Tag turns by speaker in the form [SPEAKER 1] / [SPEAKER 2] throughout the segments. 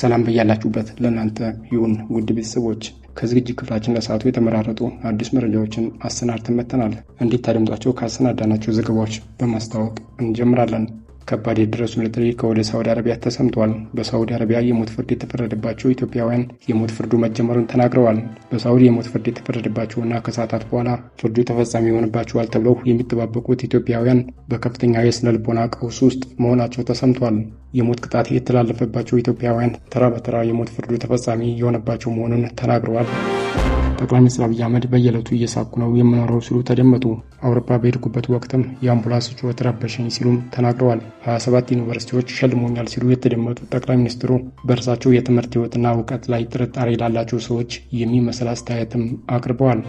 [SPEAKER 1] ሰላም በያላችሁበት ለእናንተ ይሁን ውድ ቤተሰቦች። ከዝግጅት ክፍላችን ለሰዓቱ የተመራረጡ አዲስ መረጃዎችን አሰናድተን መጥተናል። እንዴት ታደምጧቸው ካሰናዳናቸው ዘገባዎች በማስተዋወቅ እንጀምራለን። ከባድ የድረሱለት ጥሪ ከወደ ሳውዲ አረቢያ ተሰምቷል። በሳውዲ አረቢያ የሞት ፍርድ የተፈረደባቸው ኢትዮጵያውያን የሞት ፍርዱ መጀመሩን ተናግረዋል። በሳውዲ የሞት ፍርድ የተፈረደባቸውና ከሰዓታት በኋላ ፍርዱ ተፈጻሚ ይሆንባቸዋል ተብለው የሚጠባበቁት ኢትዮጵያውያን በከፍተኛ የስነ ልቦና ቀውስ ውስጥ መሆናቸው ተሰምቷል። የሞት ቅጣት የተላለፈባቸው ኢትዮጵያውያን ተራ በተራ የሞት ፍርዱ ተፈጻሚ የሆነባቸው መሆኑን ተናግረዋል። ጠቅላይ ሚኒስትር አብይ አህመድ በየዕለቱ እየሳኩ ነው የምኖረው ሲሉ ተደመጡ። አውሮፓ በሄድኩበት ወቅትም የአምቡላንስ ጩኸት ረበሸኝ ሲሉም ተናግረዋል። 27 ዩኒቨርሲቲዎች ሸልሞኛል ሲሉ የተደመጡት ጠቅላይ ሚኒስትሩ በእርሳቸው የትምህርት ሕይወትና እውቀት ላይ ጥርጣሬ ላላቸው ሰዎች የሚመስል አስተያየትም አቅርበዋል።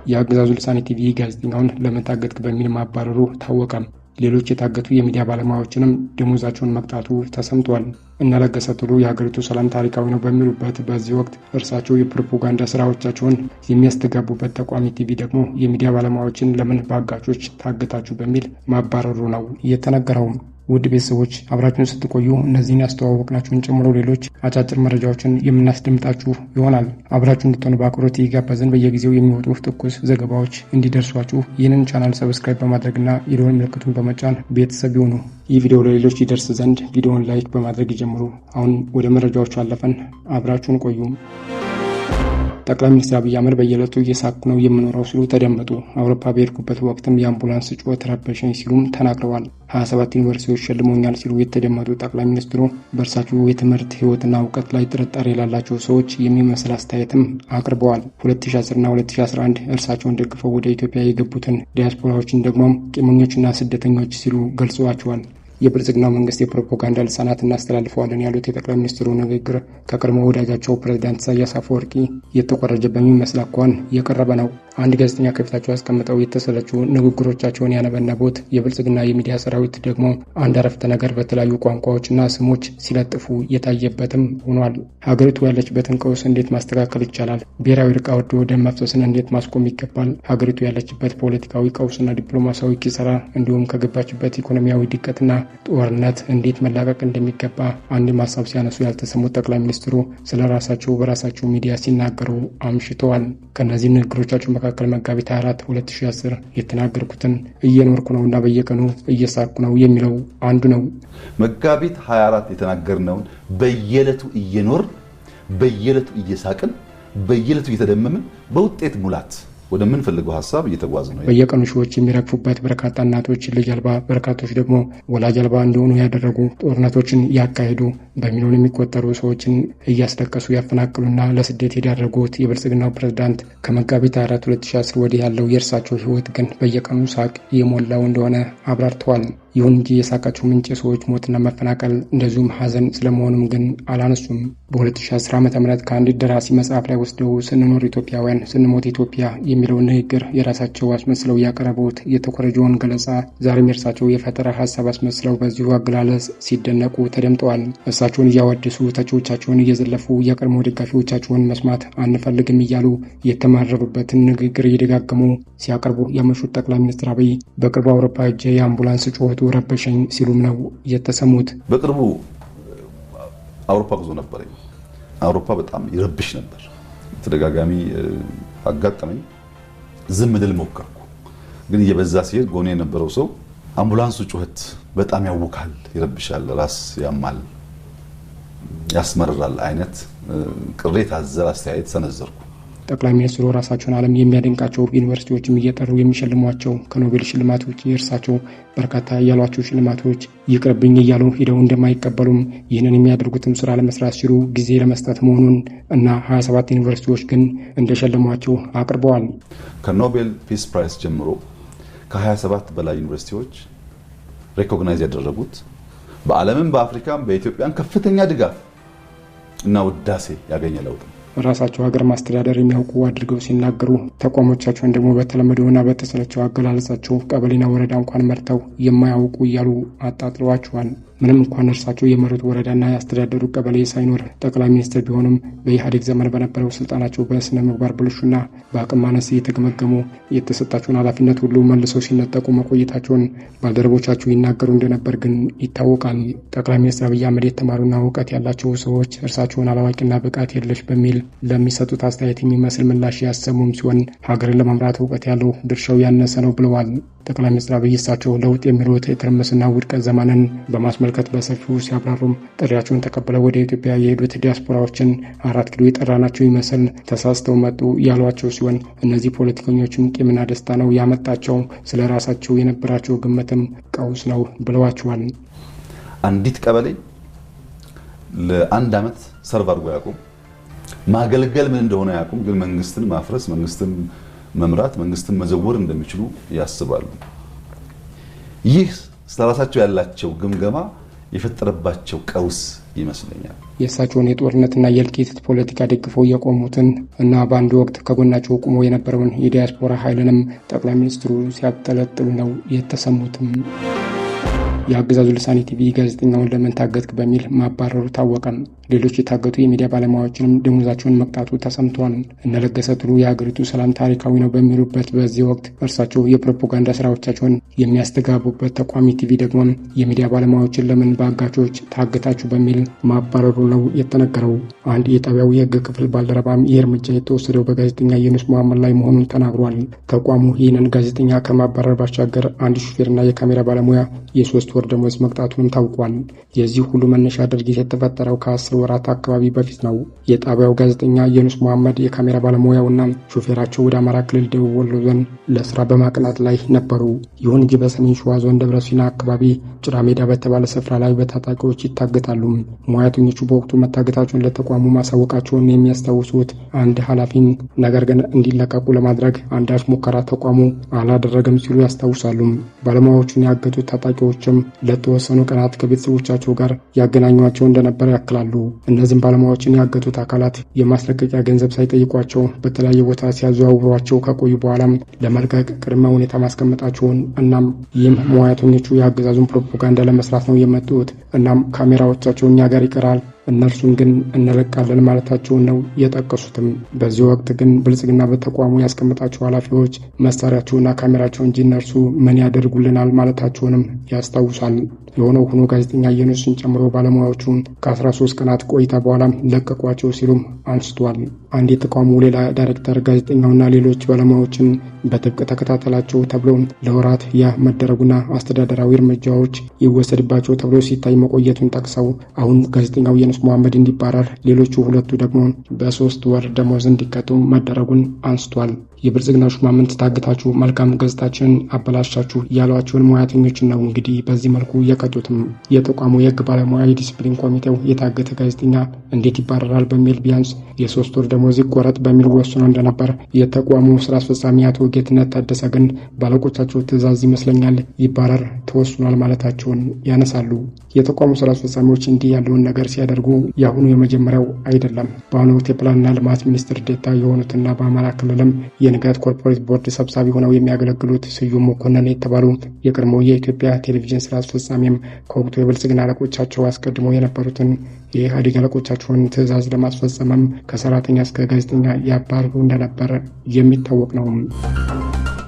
[SPEAKER 1] የአገዛዙ ልሳኔ ቲቪ ጋዜጠኛውን ለምን ታገትክ በሚል ማባረሩ ታወቀም። ሌሎች የታገቱ የሚዲያ ባለሙያዎችንም ደሞዛቸውን መቅጣቱ ተሰምቷል። እነ ለገሰ ቱሉ የሀገሪቱ ሰላም ታሪካዊ ነው በሚሉበት በዚህ ወቅት እርሳቸው የፕሮፓጋንዳ ስራዎቻቸውን የሚያስተጋቡበት ተቋሚ ቲቪ ደግሞ የሚዲያ ባለሙያዎችን ለምን በአጋቾች ታገታችሁ በሚል ማባረሩ ነው የተነገረው። ውድ ቤተሰቦች አብራችሁን ስትቆዩ እነዚህን ያስተዋወቅናችሁን ጨምሮ ሌሎች አጫጭር መረጃዎችን የምናስደምጣችሁ ይሆናል። አብራችሁ እንድትሆኑ በአክብሮት እየጋበዝን በየጊዜው የሚወጡ ትኩስ ዘገባዎች እንዲደርሷችሁ ይህንን ቻናል ሰብስክራይብ በማድረግና የደወል ምልክቱን በመጫን ቤተሰብ ይሁኑ። ይህ ቪዲዮ ለሌሎች ይደርስ ዘንድ ቪዲዮውን ላይክ በማድረግ ይጀምሩ። አሁን ወደ መረጃዎቹ አለፈን። አብራችሁን ቆዩ። ጠቅላይ ሚኒስትር አብይ አህመድ በየዕለቱ እየሳኩ ነው የምኖረው ሲሉ ተደመጡ። አውሮፓ በሄድኩበት ወቅትም የአምቡላንስ ጩኸት ረበሸኝ ሲሉም ተናግረዋል። 27 ዩኒቨርሲቲዎች ሸልሞኛል ሲሉ የተደመጡ ጠቅላይ ሚኒስትሩ በእርሳቸው የትምህርት ሕይወትና እውቀት ላይ ጥርጣሬ ላላቸው ሰዎች የሚመስል አስተያየትም አቅርበዋል። 2010ና 2011 እርሳቸውን ደግፈው ወደ ኢትዮጵያ የገቡትን ዲያስፖራዎችን ደግሞም ቂመኞችና ስደተኞች ሲሉ ገልጸዋቸዋል። የብልጽግናው መንግስት የፕሮፓጋንዳ ልሳናት እናስተላልፈዋለን ያሉት የጠቅላይ ሚኒስትሩ ንግግር ከቀድሞ ወዳጃቸው ፕሬዝዳንት ኢሳያስ አፈወርቂ የተቆረጀ በሚመስል አኳኋን የቀረበ ነው። አንድ ጋዜጠኛ ከፊታቸው አስቀምጠው የተሰለቹ ንግግሮቻቸውን ያነበነቡት የብልጽግና የሚዲያ ሰራዊት ደግሞ አንድ አረፍተ ነገር በተለያዩ ቋንቋዎችና ስሞች ሲለጥፉ የታየበትም ሆኗል። ሀገሪቱ ያለችበትን ቀውስ እንዴት ማስተካከል ይቻላል? ብሔራዊ እርቅ አውርዶ ደም መፍሰስን እንዴት ማስቆም ይገባል? ሀገሪቱ ያለችበት ፖለቲካዊ ቀውስና ዲፕሎማሲያዊ ኪሳራ እንዲሁም ከገባችበት ኢኮኖሚያዊ ድቀትና ጦርነት እንዴት መላቀቅ እንደሚገባ አንድም ሀሳብ ሲያነሱ ያልተሰሙት ጠቅላይ ሚኒስትሩ ስለ ራሳቸው በራሳቸው ሚዲያ ሲናገሩ አምሽተዋል። ከእነዚህ ንግግሮቻቸው መካከል መጋቢት 24 2010 የተናገርኩትን እየኖርኩ ነውና በየቀኑ እየሳኩ ነው የሚለው አንዱ ነው።
[SPEAKER 2] መጋቢት 24 የተናገርነውን በየዕለቱ እየኖር በየዕለቱ እየሳቅን በየዕለቱ እየተደመምን በውጤት ሙላት ወደምንፈልገው ሐሳብ እየተጓዝ ነው።
[SPEAKER 1] በየቀኑ ሺዎች የሚረግፉበት በርካታ እናቶች ልጅ አልባ በርካቶች ደግሞ ወላጅ አልባ እንዲሆኑ ያደረጉ ጦርነቶችን ያካሄዱ በሚሊዮን የሚቆጠሩ ሰዎችን እያስለቀሱ ያፈናቅሉና ለስደት የዳረጉት የብልጽግናው ፕሬዝዳንት ከመጋቢት 24 2010 ወዲህ ያለው የእርሳቸው ሕይወት ግን በየቀኑ ሳቅ የሞላው እንደሆነ አብራርተዋል። ይሁን እንጂ የሳቃቸው ምንጭ ሰዎች ሞትና መፈናቀል እንደዚሁም ሐዘን ስለመሆኑም ግን አላነሱም። በ2010 ዓ.ም ከአንድ ደራሲ መጽሐፍ ላይ ወስደው ስንኖር ኢትዮጵያውያን ስንሞት ኢትዮጵያ የሚለውን ንግግር የራሳቸው አስመስለው ያቀረቡት የተኮረጀውን ገለጻ ዛሬም የእርሳቸው የፈጠራ ሀሳብ አስመስለው በዚሁ አገላለጽ ሲደነቁ ተደምጠዋል። እርሳቸውን እያወደሱ ተቺዎቻቸውን እየዘለፉ የቀድሞ ደጋፊዎቻቸውን መስማት አንፈልግም እያሉ የተማረሩበትን ንግግር እየደጋገሙ ሲያቀርቡ ያመሹት ጠቅላይ ሚኒስትር አብይ በቅርቡ አውሮፓ ሄጄ የአምቡላንስ ጩኸቱ ረበሸኝ ሲሉም ነው የተሰሙት።
[SPEAKER 2] በቅርቡ አውሮፓ ጉዞ ነበረኝ። አውሮፓ በጣም ይረብሽ ነበር። ተደጋጋሚ አጋጠመኝ። ዝም ልል ሞከርኩ፣ ግን እየበዛ ሲሄድ ጎኔ የነበረው ሰው አምቡላንሱ ጩኸት በጣም ያውካል፣ ይረብሻል፣ ራስ ያማል፣ ያስመርራል አይነት ቅሬታ አዘል አስተያየት ሰነዘርኩ።
[SPEAKER 1] ጠቅላይ ሚኒስትሩ ራሳቸውን ዓለም የሚያደንቃቸው ዩኒቨርሲቲዎችም እየጠሩ የሚሸልሟቸው ከኖቤል ሽልማት ውጭ የእርሳቸው በርካታ ያሏቸው ሽልማቶች ይቅርብኝ እያሉ ሄደው እንደማይቀበሉም ይህንን የሚያደርጉትም ስራ ለመስራት ሲሉ ጊዜ ለመስጠት መሆኑን እና 27 ዩኒቨርሲቲዎች ግን እንደሸለሟቸው አቅርበዋል።
[SPEAKER 2] ከኖቤል ፒስ ፕራይስ ጀምሮ ከ27 በላይ ዩኒቨርሲቲዎች ሬኮግናይዝ ያደረጉት በዓለምም በአፍሪካም በኢትዮጵያም ከፍተኛ ድጋፍ እና ውዳሴ ያገኘ ለውጥ ነው።
[SPEAKER 1] ራሳቸው ሀገር ማስተዳደር የሚያውቁ አድርገው ሲናገሩ ተቋሞቻቸውን ደግሞ በተለመደውና በተሰለቸው አገላለጻቸው ቀበሌና ወረዳ እንኳን መርተው የማያውቁ እያሉ አጣጥለዋቸዋል። ምንም እንኳን እርሳቸው የመሩት ወረዳና ያስተዳደሩ ቀበሌ ሳይኖር ጠቅላይ ሚኒስትር ቢሆኑም በኢህአዴግ ዘመን በነበረው ስልጣናቸው በስነ ምግባር ብልሹና በአቅም ማነስ እየተገመገሙ የተሰጣቸውን ኃላፊነት ሁሉ መልሰው ሲነጠቁ መቆየታቸውን ባልደረቦቻቸው ይናገሩ እንደነበር ግን ይታወቃል። ጠቅላይ ሚኒስትር አብይ አህመድ የተማሩና እውቀት ያላቸው ሰዎች እርሳቸውን አላዋቂና ብቃት የለሽ በሚል ለሚሰጡት አስተያየት የሚመስል ምላሽ ያሰሙም ሲሆን ሀገርን ለመምራት እውቀት ያለው ድርሻው ያነሰ ነው ብለዋል። ጠቅላይ ሚኒስትር አብይ እሳቸው ለውጥ የሚሉት የትርምስና ውድቀት ዘመንን በማስመልከት በሰፊው ሲያብራሩም ጥሪያቸውን ተቀብለው ወደ ኢትዮጵያ የሄዱት ዲያስፖራዎችን 4 ኪሎ የጠራናቸው ይመስል ተሳስተው መጡ ያሏቸው ሲሆን እነዚህ ፖለቲከኞችም ቂምና ደስታ ነው ያመጣቸው፣ ስለ ራሳቸው የነበራቸው ግምትም ቀውስ ነው ብለዋቸዋል።
[SPEAKER 2] አንዲት ቀበሌ ለ1 ዓመት ሰርቭ አድርጎ ያቁም፣ ማገልገል ምን እንደሆነ ያቁም፣ ግን መንግስትን ማፍረስ፣ መንግስትን መምራት፣ መንግስትን መዘወር እንደሚችሉ ያስባሉ። ይህ ስለራሳቸው ያላቸው ግምገማ የፈጠረባቸው ቀውስ ይመስለኛል።
[SPEAKER 1] የእሳቸውን የጦርነትና የእልቂት ፖለቲካ ደግፈው የቆሙትን እና በአንድ ወቅት ከጎናቸው ቆሞ የነበረውን የዲያስፖራ ኃይልንም ጠቅላይ ሚኒስትሩ ሲያጠለጥሉ ነው የተሰሙትም። የአገዛዙ ልሳኔ ቲቪ ጋዜጠኛውን ለምን ታገትክ በሚል ማባረሩ ታወቀ። ሌሎች የታገቱ የሚዲያ ባለሙያዎችንም ደሞዛቸውን መቅጣቱ ተሰምቷል። እነለገሰ ቱሉ የሀገሪቱ ሰላም ታሪካዊ ነው በሚሉበት በዚህ ወቅት እርሳቸው የፕሮፓጋንዳ ስራዎቻቸውን የሚያስተጋቡበት ተቋሚ ቲቪ ደግሞ የሚዲያ ባለሙያዎችን ለምን በአጋቾች ታገታችሁ በሚል ማባረሩ ነው የተነገረው። አንድ የጣቢያው የህግ ክፍል ባልደረባም ይህ እርምጃ የተወሰደው በጋዜጠኛ ዩኑስ መሐመድ ላይ መሆኑን ተናግሯል። ተቋሙ ይህንን ጋዜጠኛ ከማባረር ባሻገር አንድ ሹፌርና የካሜራ ባለሙያ የ3 ወር ደሞዝ መቅጣቱንም ታውቋል። የዚህ ሁሉ መነሻ ድርጊት የተፈጠረው ከ10 ወራት አካባቢ በፊት ነው። የጣቢያው ጋዜጠኛ ዩኑስ መሐመድ የካሜራ ባለሙያውና ሹፌራቸው ወደ አማራ ክልል ደቡብ ወሎ ዞን ለስራ በማቅናት ላይ ነበሩ። ይሁን እንጂ በሰሜን ሸዋ ዞን ደብረ ሲና አካባቢ ጭራ ሜዳ በተባለ ስፍራ ላይ በታጣቂዎች ይታገታሉ። ሙያተኞቹ በወቅቱ መታገታቸውን ለተቋሙ ማሳወቃቸውን የሚያስታውሱት አንድ ኃላፊን ነገር ግን እንዲለቀቁ ለማድረግ አንዳች ሙከራ ተቋሙ አላደረገም ሲሉ ያስታውሳሉ። ባለሙያዎቹን ያገቱት ታጣቂዎችም ለተወሰኑ ቀናት ከቤተሰቦቻቸው ጋር ያገናኟቸው እንደነበር ያክላሉ። እነዚህም ባለሙያዎችን ያገቱት አካላት የማስለቀቂያ ገንዘብ ሳይጠይቋቸው በተለያየ ቦታ ሲያዘዋውሯቸው ከቆዩ በኋላም ለመልቀቅ ቅድመ ሁኔታ ማስቀመጣቸውን እናም ይህም ሙያተኞቹ የአገዛዙን ፕሮፓጋንዳ ለመስራት ነው የመጡት፣ እናም ካሜራዎቻቸው እኛ ጋር ይቀራል እነርሱን ግን እንለቃለን ማለታቸውን ነው የጠቀሱትም። በዚህ ወቅት ግን ብልጽግና በተቋሙ ያስቀመጣቸው ኃላፊዎች መሳሪያቸውና ካሜራቸው እንጂ እነርሱ ምን ያደርጉልናል ማለታቸውንም ያስታውሳል። የሆነው ሆኖ ጋዜጠኛ ዩኑስን ጨምሮ ባለሙያዎቹ ከ13 ቀናት ቆይታ በኋላ ለቀቋቸው ሲሉም አንስቷል። አንድ የተቋሙ ሌላ ዳይሬክተር ጋዜጠኛውና ሌሎች ባለሙያዎችን በጥብቅ ተከታተላቸው ተብሎ ለወራት መደረጉና አስተዳደራዊ እርምጃዎች ይወሰድባቸው ተብሎ ሲታይ መቆየቱን ጠቅሰው አሁን ጋዜጠኛው ዩኑስ መሐመድ እንዲባረር፣ ሌሎቹ ሁለቱ ደግሞ በ3 ወር ደሞዝ እንዲቀጡ መደረጉን አንስቷል። የብልጽግና ሹማምንት ታግታችሁ መልካም ገጽታችንን አበላሻችሁ ያሏቸውን ሙያተኞችን ነው እንግዲህ በዚህ መልኩ የቀጡትም። የተቋሙ የህግ ባለሙያ የዲስፕሊን ኮሚቴው የታገተ ጋዜጠኛ እንዴት ይባረራል በሚል ቢያንስ የ3 ወር ደሞዝ ይቆረጥ በሚል ወስኖ እንደነበር የተቋሙ ስራ አስፈጻሚ አቶ ጌትነት ታደሰ ግን ባለቆቻቸው ትዕዛዝ ይመስለኛል ይባረር ተወስኗል ማለታቸውን ያነሳሉ። የተቋሙ ስራ አስፈጻሚዎች እንዲህ ያለውን ነገር ሲያደርጉ የአሁኑ የመጀመሪያው አይደለም። በአሁኑ ወቅት የፕላንና ልማት ሚኒስትር ዴኤታ የሆኑትና በአማራ ክልልም የንጋት ኮርፖሬት ቦርድ ሰብሳቢ ሆነው የሚያገለግሉት ስዩም መኮንን የተባሉ የቀድሞ የኢትዮጵያ ቴሌቪዥን ስራ አስፈጻሚም ከወቅቱ የብልጽግና አለቆቻቸው አስቀድሞ የነበሩትን የኢህአዴግ አለቆቻቸውን ትዕዛዝ ለማስፈጸምም ከሰራተኛ እስከ ጋዜጠኛ ያባርሩ እንደነበር የሚታወቅ ነው።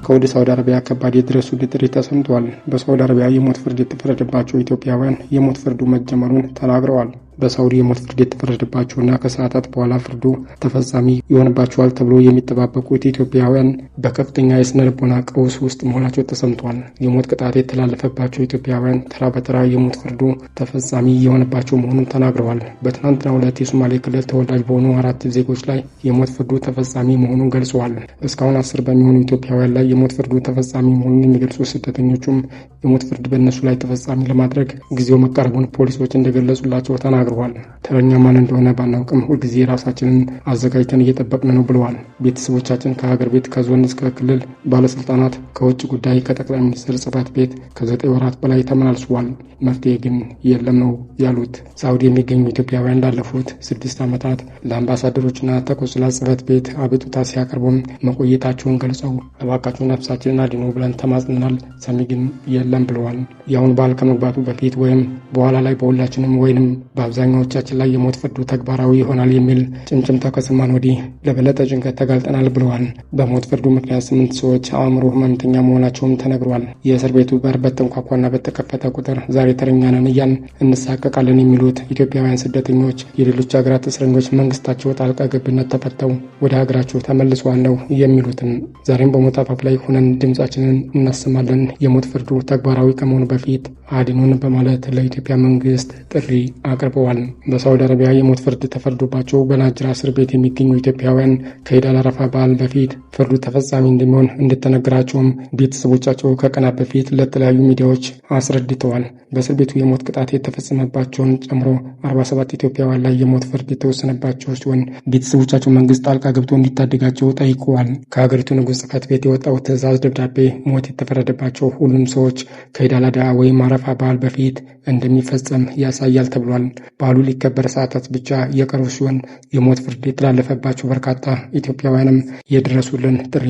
[SPEAKER 1] ከወደ ሳውዲ አረቢያ ከባድ የድረሱልኝ ጥሪ ተሰምቷል። በሳውዲ አረቢያ የሞት ፍርድ የተፈረደባቸው ኢትዮጵያውያን የሞት ፍርዱ መጀመሩን ተናግረዋል። በሳውዲ የሞት ፍርድ የተፈረደባቸውና ከሰዓታት በኋላ ፍርዱ ተፈጻሚ ይሆንባቸዋል ተብሎ የሚጠባበቁት ኢትዮጵያውያን በከፍተኛ የስነ ልቦና ቀውስ ውስጥ መሆናቸው ተሰምቷል። የሞት ቅጣት የተላለፈባቸው ኢትዮጵያውያን ተራ በተራ የሞት ፍርዱ ተፈጻሚ የሆነባቸው መሆኑን ተናግረዋል። በትናንትናው ዕለት የሶማሌ ክልል ተወላጅ በሆኑ 4 ዜጎች ላይ የሞት ፍርዱ ተፈጻሚ መሆኑን ገልጸዋል። እስካሁን 10 በሚሆኑ ኢትዮጵያውያን ላይ የሞት ፍርዱ ተፈጻሚ መሆኑን የሚገልጹ ስደተኞቹም የሞት ፍርድ በእነሱ ላይ ተፈጻሚ ለማድረግ ጊዜው መቃረቡን ፖሊሶች እንደገለጹላቸው ተናግረዋል። ተናግረዋል። ተረኛ ማን እንደሆነ ባናውቅም ሁልጊዜ ራሳችንን አዘጋጅተን እየጠበቅን ነው ብለዋል። ቤተሰቦቻችን ከሀገር ቤት ከዞን እስከ ክልል ባለስልጣናት፣ ከውጭ ጉዳይ፣ ከጠቅላይ ሚኒስትር ጽህፈት ቤት ከ9 ወራት በላይ ተመላልሰዋል። መፍትሄ ግን የለም ነው ያሉት። ሳውዲ የሚገኙ ኢትዮጵያውያን ላለፉት 6 ዓመታት ለአምባሳደሮችና ተቆስላ ጽህፈት ቤት አቤቱታ ሲያቀርቡም መቆየታቸውን ገልጸው እባካችሁ ነፍሳችንን አድኑ ብለን ተማጽነናል፣ ሰሚ ግን የለም ብለዋል። የአሁኑ በዓል ከመግባቱ በፊት ወይም በኋላ ላይ በሁላችንም ወይንም በአብዛኛዎቻችን ላይ የሞት ፍርዱ ተግባራዊ ይሆናል የሚል ጭምጭምታ ከሰማን ወዲህ ለበለጠ ጭንቀት ተጋልጠናል ብለዋል። በሞት ፍርዱ ምክንያት 8 ሰዎች አእምሮ ህመምተኛ መሆናቸውም ተነግሯል። የእስር ቤቱ በር በተንኳኳና በተከፈተ ቁጥር ዛሬ ተረኛ ነን እያልን እንሳቀቃለን የሚሉት ኢትዮጵያውያን ስደተኞች የሌሎች ሀገራት እስረኞች መንግስታቸው ጣልቃ ገብነት ተፈተው ወደ ሀገራቸው ተመልሰዋል ነው የሚሉትን። ዛሬም በሞት አፋፍ ላይ ሆነን ድምጻችንን እናሰማለን፣ የሞት ፍርዱ ተግባራዊ ከመሆኑ በፊት አድኑን በማለት ለኢትዮጵያ መንግስት ጥሪ አቅርበዋል። በሳውዲ አረቢያ የሞት ፍርድ ተፈርዶባቸው በናጅራ እስር ቤት የሚገኙ ኢትዮጵያውያን ከኢድ አል አረፋ በዓል በፊት ፍርዱ ተፈጻሚ እንደሚሆን እንደተነገራቸውም ቤተሰቦቻቸው ከቀናት በፊት ለተለያዩ ሚዲያዎች አስረድተዋል። በእስር ቤቱ የሞት ቅጣት የተፈጸመባቸውን ጨምሮ 47 ኢትዮጵያውያን ላይ የሞት ፍርድ የተወሰነባቸው ሲሆን ቤተሰቦቻቸው መንግስት ጣልቃ ገብቶ እንዲታደጋቸው ጠይቀዋል። ከሀገሪቱ ንጉሥ ጽሕፈት ቤት የወጣው ትዕዛዝ ደብዳቤ ሞት የተፈረደባቸው ሁሉም ሰዎች ከኢድ አል አድሃ ወይም አረፋ በዓል በፊት እንደሚፈጸም ያሳያል ተብሏል። በዓሉ ሊከበር ሰዓታት ብቻ የቀሩ ሲሆን የሞት ፍርድ የተላለፈባቸው በርካታ ኢትዮጵያውያንም የድረሱልን ጥሪ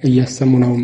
[SPEAKER 1] እያሰሙ ነው።